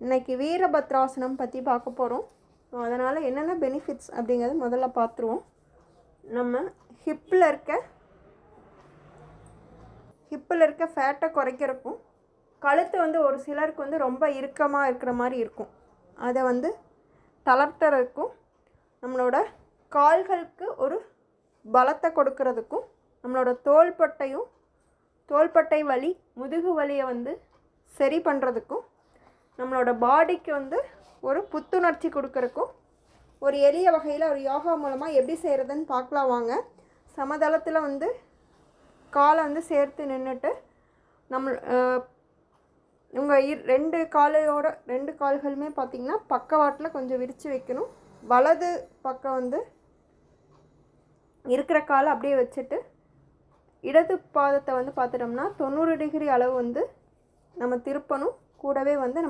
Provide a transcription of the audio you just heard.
இன்றைக்கி வீரபத்ராசனம் பற்றி பார்க்க போகிறோம். அதனால் என்னென்ன பெனிஃபிட்ஸ் அப்படிங்கிறது முதல்ல பார்த்துருவோம். நம்ம ஹிப்பில் இருக்க ஃபேட்டை குறைக்கிறக்கும், கழுத்து ஒரு சிலருக்கு ரொம்ப இறுக்கமாக இருக்கிற மாதிரி இருக்கும், அதை தளர்த்துறதுக்கும், நம்மளோட கால்களுக்கு ஒரு பலத்தை கொடுக்கறதுக்கும், நம்மளோட தோள்பட்டை வலி, முதுகு வலியை சரி பண்ணுறதுக்கும், நம்மளோட பாடிக்கு ஒரு புத்துணர்ச்சி கொடுக்கறக்கும் ஒரு எளிய வகையில் ஒரு யோகா மூலமாக எப்படி செய்கிறதுன்னு பார்க்கலாம் வாங்க. சமதளத்தில் காலை சேர்த்து நின்றுட்டு உங்கள் ரெண்டு கால்களுமே பார்த்திங்கன்னா பக்கவாட்டில் கொஞ்சம் விரித்து வைக்கணும். வலது பக்கம் இருக்கிற காலை அப்படியே வச்சுட்டு இடது பாதத்தை பார்த்துட்டோம்னா 90 டிகிரி அளவு நம்ம திருப்பணும். கூடவே நம்ம